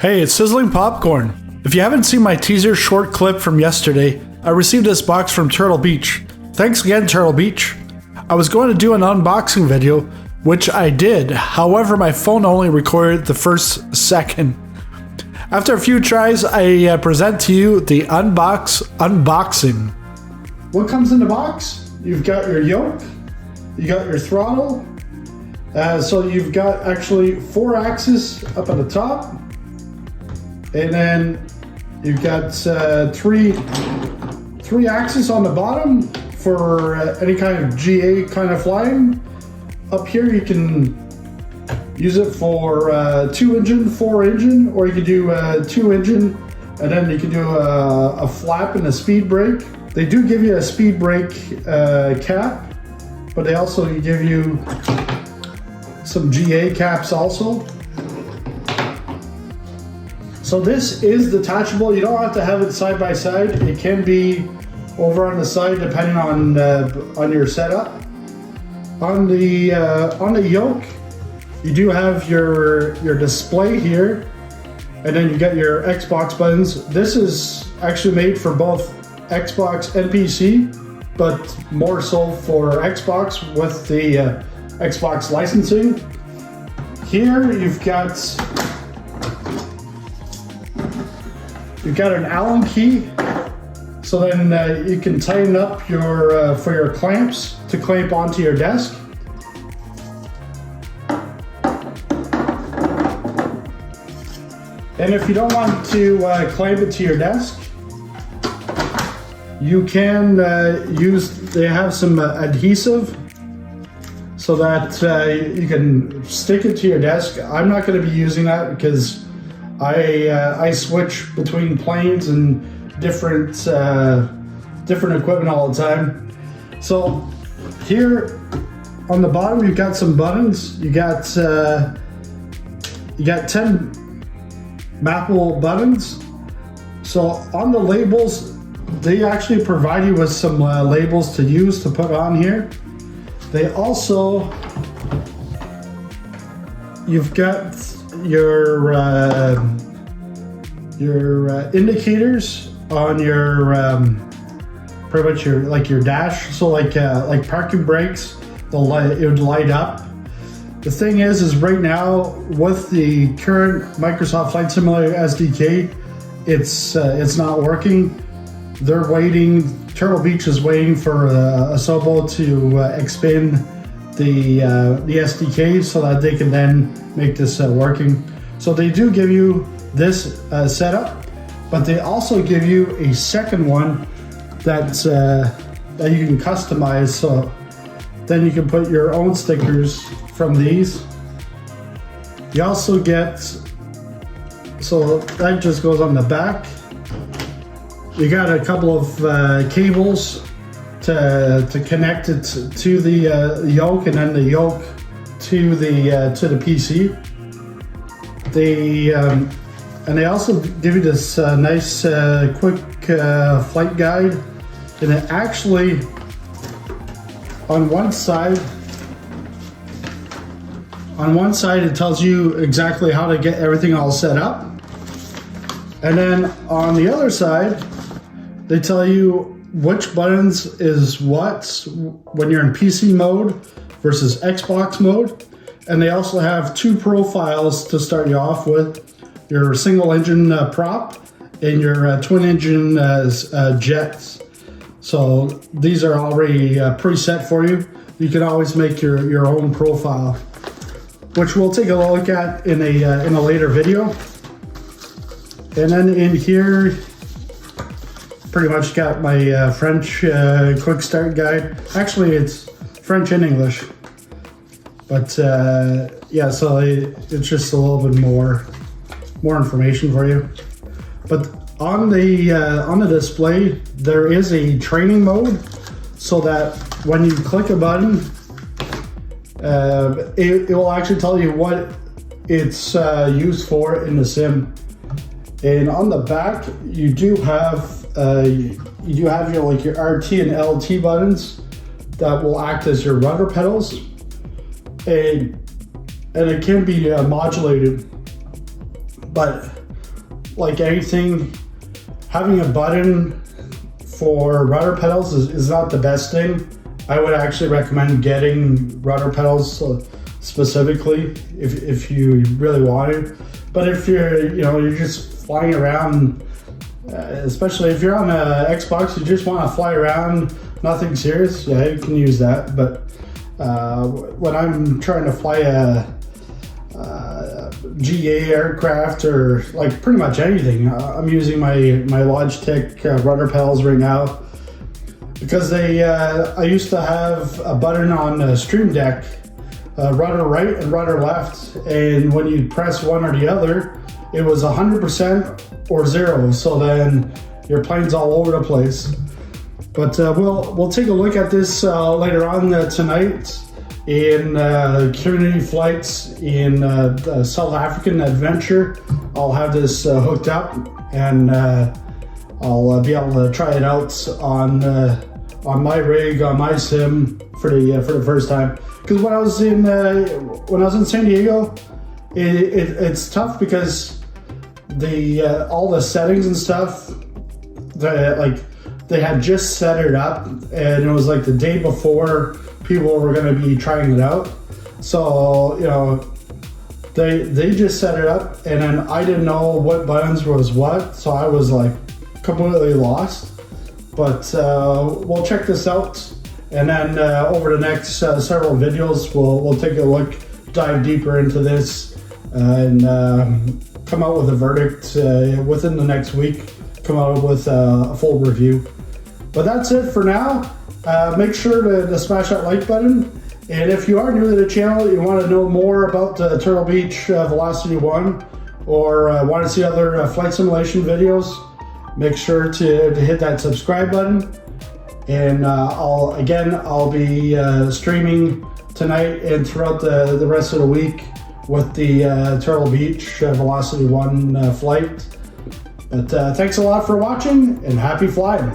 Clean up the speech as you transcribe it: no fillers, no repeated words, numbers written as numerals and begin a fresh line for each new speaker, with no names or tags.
Hey, it's Sizzling Popcorn. If you haven't seen my teaser short clip from yesterday, I received this box from Turtle Beach. Thanks again, Turtle Beach. I was going to do an unboxing video, which I did. However, my phone only recorded the first second. After a few tries, I present to you the unboxing. What comes in the box? You've got your yoke, you got your throttle. So you've got actually 4 axes up at the top. And then you've got three axes on the bottom for any kind of GA kind of flying. Up here you can use it for 2 engine, 4 engine, or you can do 2 engine, and then you can do a flap and a speed brake. They do give you a speed brake cap, but they also give you some GA caps also. So this is detachable. You don't have to have it side by side. It can be over on the side depending on your setup. On the yoke, you do have your display here, and then you got your Xbox buttons. This is actually made for both Xbox and PC, but more so for Xbox with the Xbox licensing. Here you've got an Allen key, so then you can tighten up for your clamps to clamp onto your desk. And if you don't want to clamp it to your desk, you can they have some adhesive so that you can stick it to your desk. I'm not going to be using that because I switch between planes and different equipment all the time. So here on the bottom you've got some buttons. You got 10 mappable buttons. So on the labels, they actually provide you with some labels to use to put on here. They also, you've got your indicators on your pretty much your dash. So like parking brakes, it would light up. The thing is right now with the current Microsoft Flight Simulator SDK, it's not working. They're waiting. Turtle Beach is waiting for Asobo to expand the SDK so that they can then make this working. So they do give you this setup, but they also give you a second one that you can customize. So then you can put your own stickers from these. You also get, so that just goes on the back. You got a couple of cables to connect it to the yoke, and then the yoke to the PC. And they also give you this nice quick flight guide, and it actually on one side it tells you exactly how to get everything all set up, and then on the other side they tell you which buttons is what when you're in PC mode versus Xbox mode. And they also have 2 profiles to start you off with: your single engine prop and your twin engine jets. So these are already preset for you. You can always make your own profile, which we'll take a look at in a later video. And then in here, pretty much got my French quick start guide. Actually, it's French and English, but yeah, so it's just a little bit more information for you. But on the display, there is a training mode, so that when you click a button, it will actually tell you what it's used for in the sim. And on the back, you do have your RT and LT buttons that will act as your rudder pedals, and it can be modulated. But like anything, having a button for rudder pedals is not the best thing. I would actually recommend getting rudder pedals specifically if you really want to. But if you're just flying around, especially if you're on a Xbox, you just want to fly around, nothing serious, yeah, you can use that. But when I'm trying to fly a GA aircraft or like pretty much anything, I'm using my Logitech rudder pedals right now, because I used to have a button on Stream Deck, rudder right and rudder left, and when you press one or the other, it was 100% or 0, so then your plane's all over the place. But we'll take a look at this later on tonight in community flights in the South African adventure. I'll have this hooked up, and I'll be able to try it out on my rig, on my sim for the first time. Because when I was in San Diego, it's tough because all the settings and stuff, they had just set it up, and it was like the day before people were going to be trying it out. So they just set it up, and then I didn't know what buttons was what, so I was like completely lost. But we'll check this out, and then over the next several videos we'll take a look, dive deeper into this, and come out with a verdict within the next week, come out with a full review. But that's it for now. Make sure to smash that like button, and if you are new to the channel, you want to know more about Turtle Beach VelocityOne, or want to see other flight simulation videos, make sure to hit that subscribe button. And I'll be streaming tonight and throughout the rest of the week with the Turtle Beach VelocityOne Flight. But thanks a lot for watching, and happy flying.